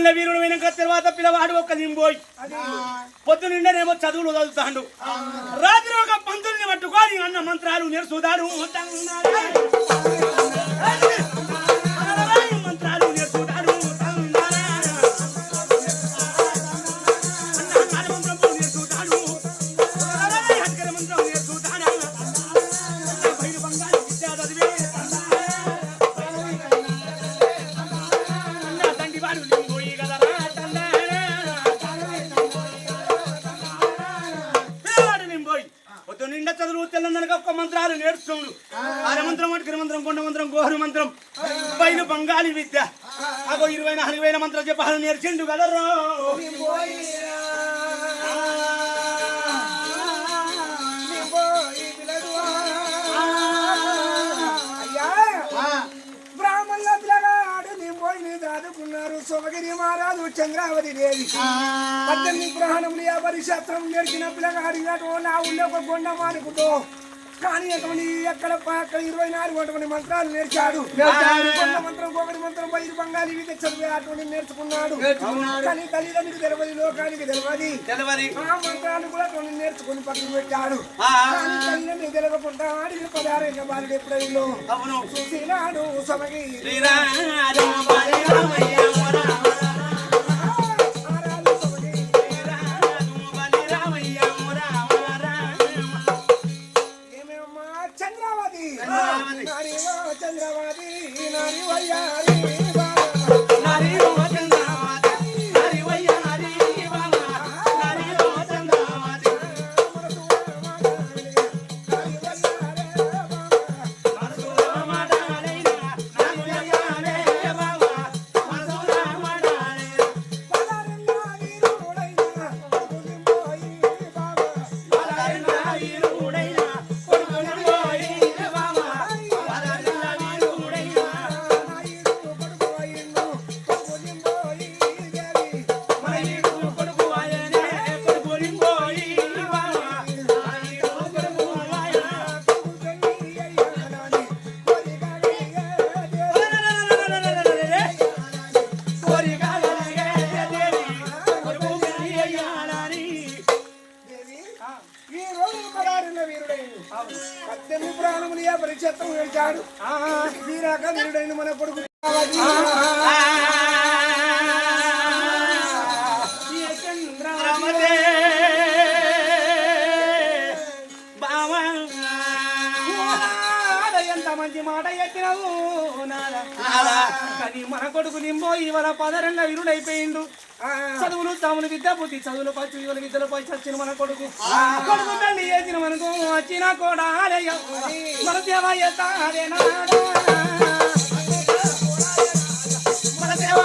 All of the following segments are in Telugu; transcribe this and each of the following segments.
పదేళ్ల వీరుడు వెనక తర్వాత పిల్లవాడు ఒక్క నింబోయి పొద్దు నిండనేమో చదువులు చదువుతాడు. రాత్రి ఒక పంతుల్ని పట్టుకొని అన్న మంత్రాలు నేర్చుదాడు. మంత్రాలు నేర్చుదాడు. మంత్రాలు నేర్చుకోడు. ఆరమంత్రం గిరిమంత్రం కొండ మంత్రం గోహరు మంత్రం పైన బంగాళీ విద్య అగో 24,000 మంత్రాలు చెప్పాలని నేర్చిండు కదరో. బ్రాహ్మణుల పిల్లగాడు నింపోయి దాదుకున్నారు. సోమగిరి మహారాజు చంద్రావతి దేవి 18 గ్రహణములు 50 శాస్త్రం నేర్చిన పిల్లగాడు నా ఊళ్ళో ఒక కొండ మానుకుంటూ కానీ అటువంటి ఎక్కడ 24 మంత్రాలు నేర్చాడు. మంత్రం ఒకటి మంత్రం 5 బంగాళీ విద్య చదివే అటువంటి నేర్చుకున్నాడు. కానీ తల్లిదండ్రులకు తెలియదు, లోకానికి తెలియదు. ఆ మంత్రాలు కూడా కొన్ని నేర్చుకుని పక్కన పెట్టాడు. కానీ తల్లిదండ్రులు తెలియకుండా ఆడికి 16 బాలుడు ఎప్పుడైలో చూసినాడు. సమగి చంద్రవాది నాని వయ్యారి నాని పరిచయం వేశాడు. వీరాక వీరుడైన మన కొడుకు ఎంత మంచి మాట ఎక్కినవు కానీ మన కొడుకు నింబో ఇవాళ 12 వీరుడైపోయిండు. చదువులు తాములు విద్య బుద్ధి చదువులు పచ్చి ఇవాళ విద్యలు పై చచ్చిన మన కొడుకు కొడుకు తల్లి చేసిన మనకు వచ్చిన కూడా మన దేవ మన దేవ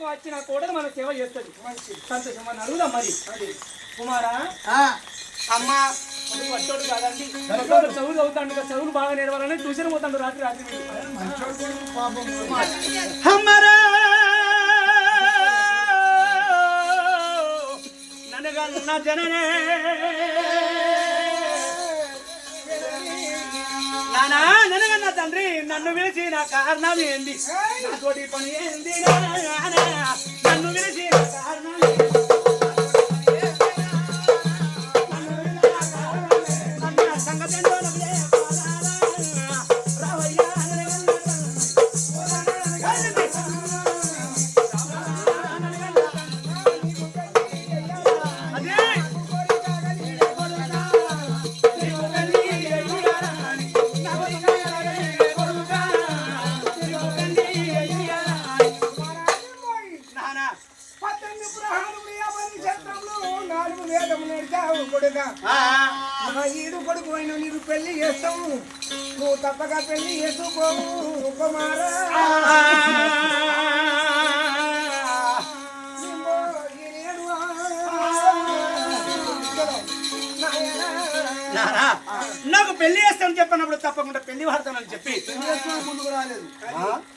వచ్చిన కూడా మన సేవ చేస్తుంది. సంతోషం మన అడుగుదాం. మరి కుమారా అమ్మ వచ్చోడు కాదండి, చదువులు అవుతాడు కదా, చదువులు బాగా నేర్వాలని ట్యూషన్ పోతాడు రాత్రి నన్నగన్న జననే నానా నన్నగన్న తండ్రి నన్ను పిలిచిన కారణం ఏంది, నాతోటి పని ఏంది, నన్ను పిలిచిన కారణం ఈడు కొడుకు అయిన నీకు పెళ్లి చేస్తావు, నువ్వు తప్పగా పెళ్లి చేసుకోవు కుమారా. నాకు పెళ్లి చేస్తాను చెప్పినప్పుడు తప్పకుండా పెళ్లి వాడతానని చెప్పి పెళ్లి చేసుకున్న ముందుకు రాలేదు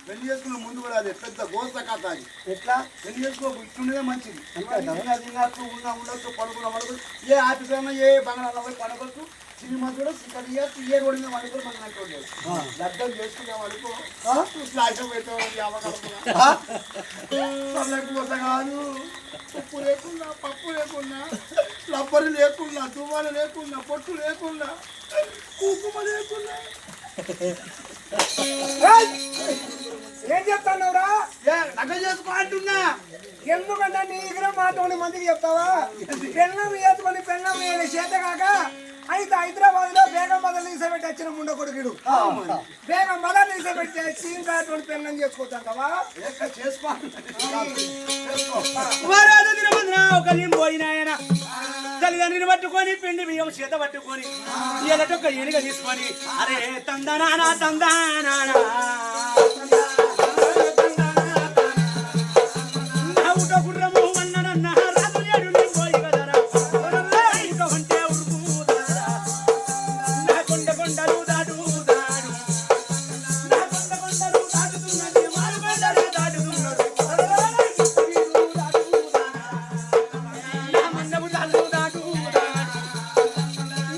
పెళ్లి చేసుకున్న ముందుకు రాలేదు పెద్ద గోస్త కథ అది ఎట్లా పెళ్లి చేసుకో ఇట్లుండేదే మంచిది తినచ్చు ఉండొచ్చు పడుకున్న ఏ ఆఫీస్ అయినా ఏ బంగాళాలో పోయి పడుకోవచ్చు సినిమా కూడా ఇక్కడ ఏ రోడ్డు మీద పడుకొని మనం అంటుండేది లడ్డం చేసుకునే వరకు ఫ్లాష్ పెట్టేవాళ్ళు కాదు ఉప్పు లేకుండా పప్పు లేకుండా రబ్బరు లేకుండా దువ్వాలు లేకుండా పొట్టు లేకుండా కుంకుమ లేకుండా ఏం చెప్తావురా నగ చేసుకో అంటున్నా ఎందుకంటే నీ దగ్గర మాట మందికి చెప్తావా పెళ్ళం వేసుకొని పెళ్ళం వేయాలి చేత కాక అయితే హైదరాబాద్ లో బేగం బదలు తీసేపెట్టి వచ్చిన ముండ కొడుకుడు బేగం బదలు తీసేపెట్టి సీన్ పెళ్ళం చేసుకోతావా ఒక పోయినాయన తల్లిదండ్రిని పట్టుకొని పిండి బియ్యం చేత పట్టుకొని ఎదటొక్క ఎలుగ తీసుకొని అరే తందనానా తందానా గుర్రము అన్ననన్న రాజు లేడు నీ పోయి కదరా ఇంకా ఉంటే ఉరుకుదరా నా కొండ కొండలు దాటు దాడు నా కొండ కొండలు దాటుతున్నది మారు కొండలు దాటుతున్నది నా మండపు దాటు దాటు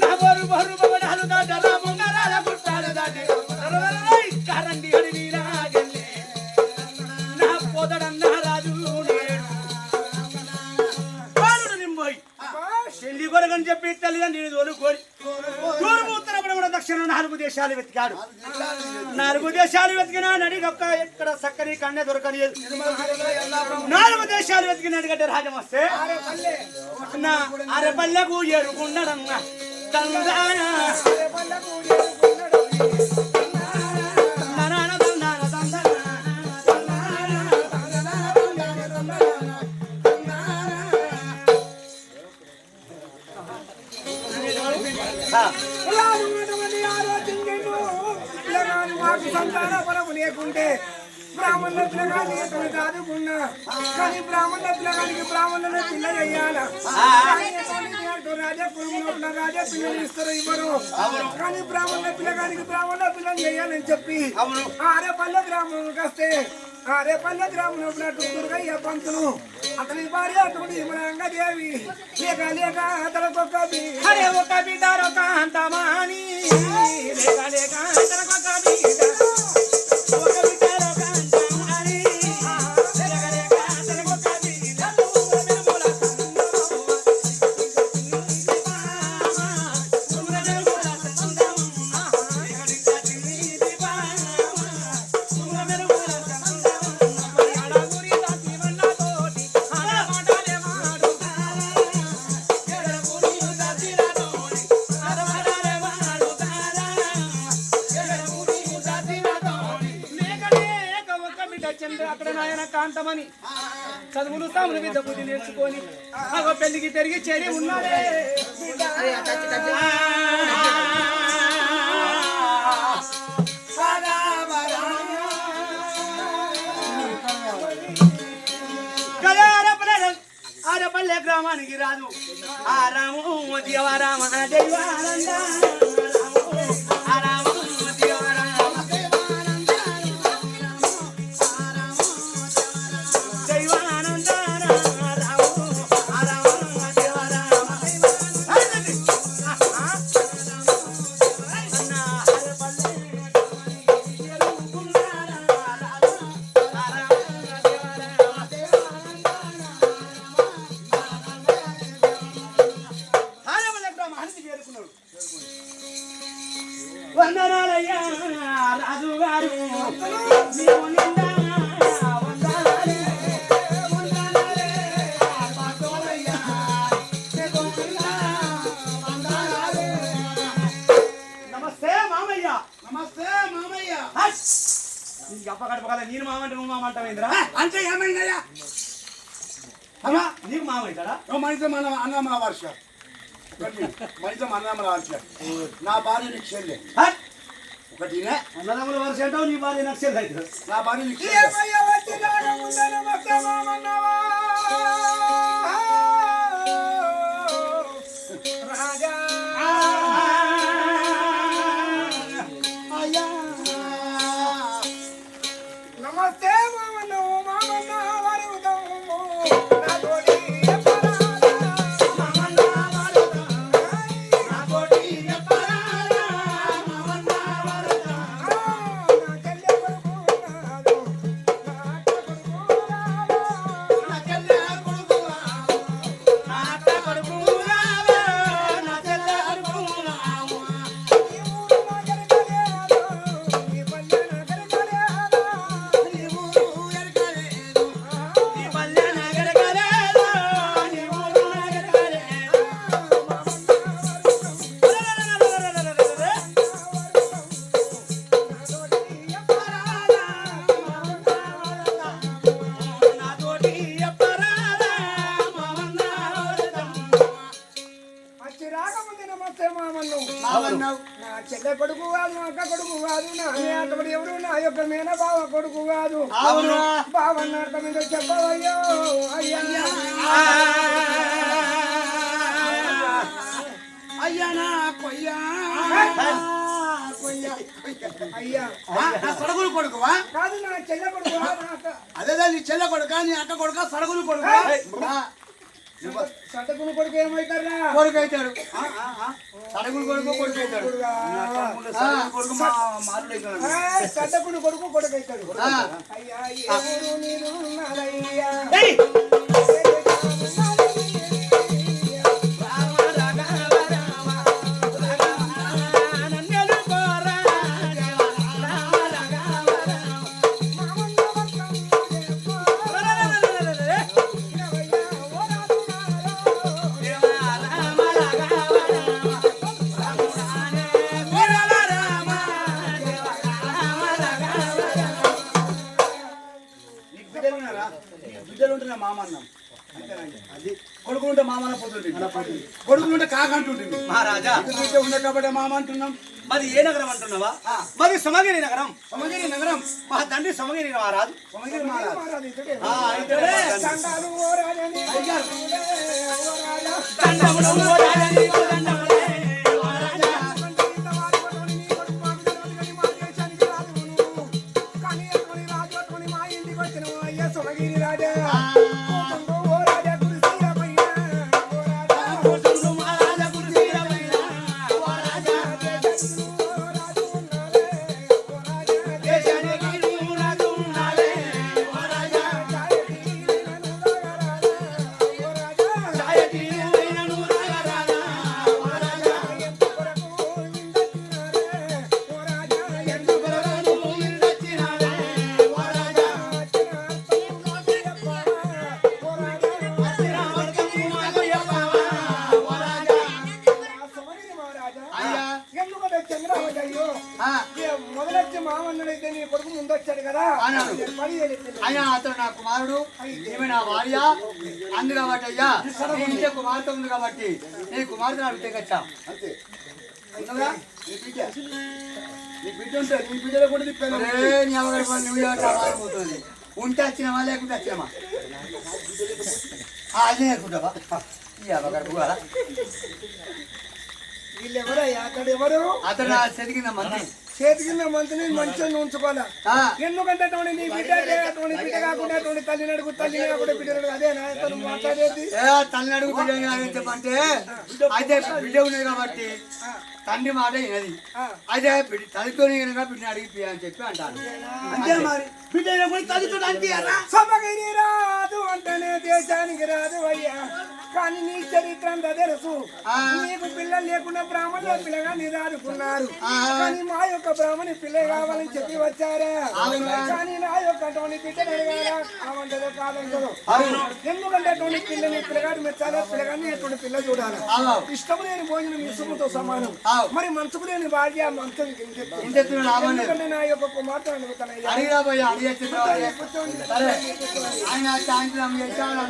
నా బరు బరు బగడాలు దాటరా ముంగరాల గుట్టాలు దాటి కరండి అడిగి రాగలే నా పోదడన్న రాజు పెళ్లి కొరకని చెప్పి తల్లిదండ్రులు తోలుకొని తూర్పు ఉత్తర దక్షిణ 4 దేశాలు వెతికాడు 4 దేశాలు వెతికినా నడిగొక్క ఎక్కడ చక్కని కన్నె దొరకలేదు 4 దేశాలు వెతికినట్టుగంటే రాజం వస్తే అరపల్లెకు ఏరుకుండడన్నా తందానా సంతాన పరము లేకుంటే బ్రాహ్మణుల పిల్లగాని చదువుకున్నా కానీ బ్రాహ్మణుల పిల్లగానికి బ్రాహ్మణుల పిల్ల చెయ్యాలా రాజా పిల్లలు ఇస్తారు ఇవ్వరు కానీ బ్రాహ్మణుల పిల్లగానికి బ్రాహ్మణుల పిల్లలు చేయాలని చెప్పి ఆరేపల్లె గ్రామంలోకి వస్తే ఆరేపల్లె గ్రామంలో దుర్గయ్య పంతులు అతని భార్య అతడు ఇమరంగ దేవి లేక లేక అతనికొక్క ఒక బిడ్డ ఒక అంతమాని లేక లేక అతనికొక్క బిడ్డ ఒక బిడ్డ ఒక అంతమాని లేక లేక అతనికొక్క బిడ్డ అక్కడ నాయన కాంతమని చదువులు తాములు విద్య బుద్ధి నేర్చుకొని అగో పెళ్లికి తిరిగి చేరి ఉన్నాడే ఆరపల్లె గ్రామానికి రాదు ఆ రాము దేవరామ దేవానంద వందనాలయ్యా రాజు గారు నమస్తే మామయ్య నమస్తే మామయ్య అప్పగడపగల నేను మామంటే నువ్వు మామంటావేంద్రా అంటే ఏమైందయ్యా అమ్మా నీకు మామవుతాడా మనిషి మన అన్నమ్మ వర్ష మనిషి అన్నమ్మ వర్ష నా భార్య నీకు చెల్లె ఒకటినే అన్నదమ్ముల వరుస అంటావు నీ భార్య నక్షలు అవుతుంది నా భార్య నీకు రాజా ఒక మేన బావ కొడుకు కాదు అవును. బావన్న అర్థం ఏంటో చెప్పవయ్యో అయ్యా అయ్యానా కొయ్యా అయ్యా సడగులు కొడుకువా కాదు నా చెల్లె కొడుకు అదే నీ చెల్ల కొడుక నీ అక్క కొడుక సడగులు కొడుక సట్టకుని కొడుకు ఏమవుతారా కొడుకు అవుతాడు సడగులు కొడుకు కొడుకు అవుతాడు కొడుకు మారుడు సట్టకుని కొడుకు కొడుకు అవుతాడు అయ్యా ఎవరు మీరు ఉన్నారయ్యా బిడ్డలు ఉంటే మామ అన్నాం అది కొడుకులుంటే మామ పోతుంది కొడుకులుంటే కాకంటుంటుంది మహారాజా బిడ్డ ఉండే కాబట్టి మామ అంటున్నాం మరి ఏ నగరం అంటున్నావా మరి సమగిరి నగరం సమగిరి నగరం మా తండ్రి సమగిరి మహారాజు సమగిరి మహారాజ్ అయితేనే సంతాలు ఓ రాజని దండములు ఓ రాజని దండములే ఓ రాజా కూర్చుండు మహారాజా కుర్చీల పైన ఓ రాజా దేశానికి నువ్వు రాజు ఉండాలే ఓ రాజా సాయకి నువ్వైన నువ్వు రాగరాజా ఓ రాజా ఎందుకు నువ్వు ఇందొచ్చినావే ఓ రాజా వచ్చిన వర్గము మాకు చెప్పవా ఓ రాజా అయ్యా ఎందుకంటే చంద్రావతి అయ్యో మొదలొచ్చి మామన్నడైతే నీ కొడుకు ముందొచ్చాడు కదా అన్నాడు. పని చేయలేదు. అయ్యా అతడు నా కుమారుడు ఈమె నా భార్య అందు కాబట్టి అయ్యా నీ ఇంట్లో కుమార్తె ఉంది కాబట్టి నీ కుమార్తె నా బిడ్డకి వచ్చా అంతే ఉన్నదా? నీ బిడ్డ నీ బిడ్డ ఉంటే నీ బిడ్డలో కూడా తిప్పాను నీ అవగారి పని నువ్వు మారిపోతుంది ఉంటే వచ్చినావా లేకుంటే వచ్చినామా అదే అనుకుంటావా ఈ అవగారు కూడా వీళ్ళు ఎవరయ్యా అక్కడ ఎవరు అతడు నా చెదికింద మంది చేతి కింద మంత్రిని మంచిగా ఉంచుకోవాలా ఎందుకంటే అటువంటి నీ బిడ్డ అటువంటి బిడ్డ కాకుండా అటువంటి తల్లి నడుగు తల్లి కాకుండా బిడ్డ నడుగు అదేనా తను మాట్లాడేది తల్లి అడుగు బిడ్డ అని చెప్పంటే అయితే బిడ్డ ఉన్నది కాబట్టి తండ్రి మాట వినది అయితే తల్లితో కనుక బిడ్డ అడిగి అని చెప్పి అంటాను అంతే మరి బిడ్డ తల్లితో అంటే సభగిరి రాదు అంటేనే దేశానికి రాదు అయ్యా కానీ నీ చరిత్ర అంతా తెలుసు నీకు పిల్లలు లేకుండా బ్రాహ్మణుల పిల్లగా నిదారుకున్నారు కానీ మా యొక్క బ్రాహ్మణి పిల్ల కావాలని చెప్పి వచ్చారా కానీ నా యొక్క అటువంటి బిడ్డలు అడగారా కావంటదో కాదంటదో ఎందుకంటే అటువంటి పిల్లని పిల్లగాడు మెచ్చాలా పిల్లగాని అటువంటి పిల్ల చూడాలి ఇష్టం లేని భోజనం ఇసుముతో సమానం మరి మనసుకు లేని భార్య మనసు ఎందుకంటే నా యొక్క కుమార్తె అడుగుతానయ్యా ఆయన సాయంత్రం చేశాను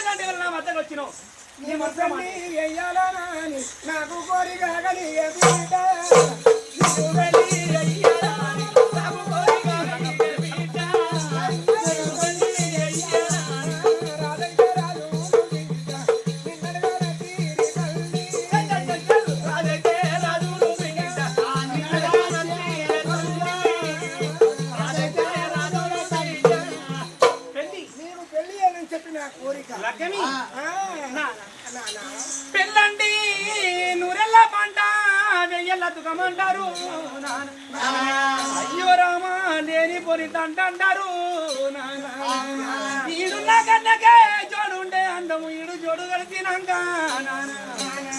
ఎందుకంటే ఇవాళ నా వద్దకు వచ్చినావు నీ మొత్తం వెయ్యాలా నాని నాకు కోరిక కలిగే బిడ్డ నీకు వెళ్ళి అయ్యారాని, నాకు కోరిక కలిగే బిడ్డ. నీకు వెళ్ళి అయ్యారాని. రాధయ్య రాజు బిడ్డ నిన్నడగల తీరి తల్లి రాజకే రాజులు బిడ్డ, నిన్నగాన తీరే తల్లి. రాజకే రాజులు బిడ్డ. పెళ్ళి నీకు పెళ్లి అని చెప్పి నా కోరిక లగ్గమి నా పెళ్ళండి నూరెళ్ళ పంట వెయ్యల్ల తుకమంటారు అయ్యో రామా లేని పొరి తంటారు ఈడున్న కన్నకే జోడుండే అందము ఈడు జోడు కలిసినాక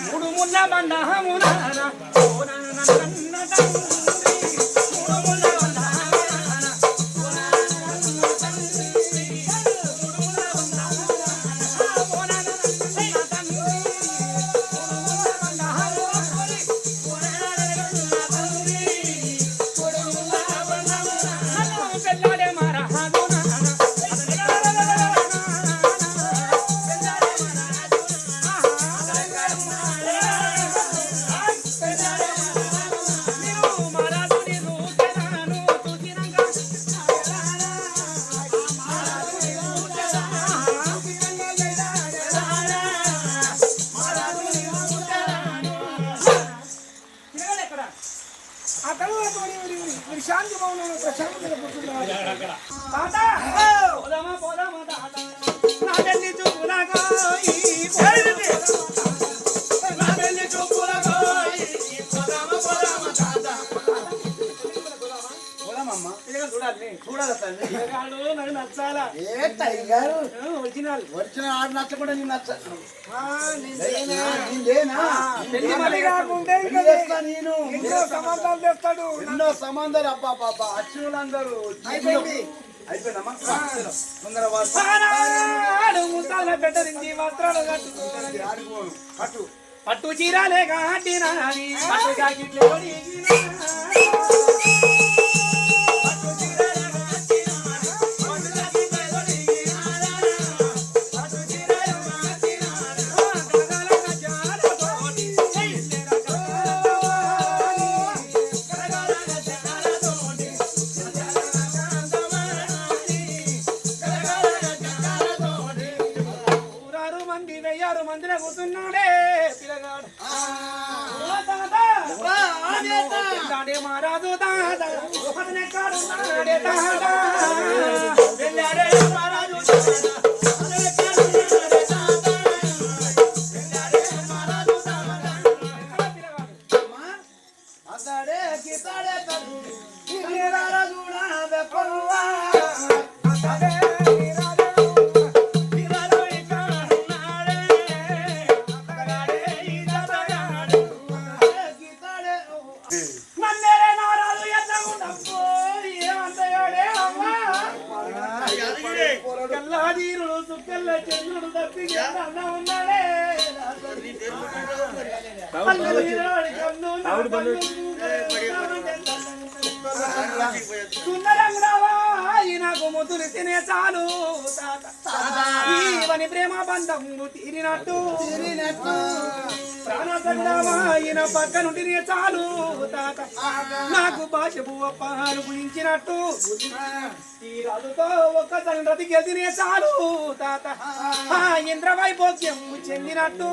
మూడు ముళ్ళ బండము ఆ తర్వాత శాంతి భవనంలో ప్రశాంతంగా కూర్చున్నారు తాత పోదామా పోదామా తాత నా పెళ్లి చూపులకోయి నా పెళ్లి చూపులకోయి పోదామా పోదామా తాత పోదామమ్మా ఇదిగో చూడాలి చూడాలి తల్లి పిల్లగాడు నాకు నచ్చాలా ఏ టైగర్ ఒరిజినల్ వచ్చిన ఆడు నచ్చకుండా నేను నచ్చ నేనేనా? నేనా పెళ్లి పెళ్లి కాకుంటే ఇంకా పెళ్లి చేస్తా నేను ఎన్నో సంబంధాలు తెస్తాడు ఎన్నో సంబంధాలు అబ్బా పాపా అచ్చులందరూ అయిపోయింది. అయిపోయిందమ్మా తొందర వాళ్ళు ఆనాడు ముసాల పెట్టరించి వస్త్రాలు కట్టుకోవాలి ఆడుకోను కట్టు పట్టు చీరాలే కాటినాది పట్టు జాకెట్లు కొనిగినాది. పట్టు చీరాలే కాటినాది, పట్టు జాకెట్లు కొనిగినాది. పట్టు చీరాలే కాటినాది, గగల గజాలతోటి, చెయ్యిల గజాలతోటి, గగల గజాలతోటి, గజాల గజాలతోటి, గగల గజాలతోటి. 100 మంది 1000 మందిలో కూర్చున్నాడే పిల్లగాడు. ఓ తాత, వెళ్ళాడే మహారాజు తాత, అతనెక్కడున్నాడే తాత, వెళ్ళాడే మహారాజు తాత, అతనెక్కడున్నాడే తాత, వెళ్ళాడే మహారాజు తాత. పిల్లగాడు. అతడే కితడే తల్లి ఇన్నేరాల చూడా వెప్పరువా అతడే నీరాజు. పిల్లలు ఇక్కడున్నాడే, అతగాడే ఈ తాతగాడు. కితడే నన్నేరే నారాలు ఎత్తగుండప్పో, ఏమంతయోడే అమ్మా. కల్లాదీరుడు సుక్కల్ల చంద్రుడు తప్పి అన్న ఉన్నాడే. అల్లరి వీరాడి కన్ను నా కన్ను సుందరంగురావా, ఈ నాకు ముద్దులు తినే చాలు తాత. ఈవని ప్రేమ బంధం తీరినట్టు ప్రాణసంగ్రామా, ఈయన పక్క నుండి చాలు తాత. నాకు భాష పాలు గురించినట్టు ఈ రాజుతో ఒక్కసారి బ్రతికెళ్తేనే చాలు తాత. ఇంద్రవైభోగ్యం చెందినట్టు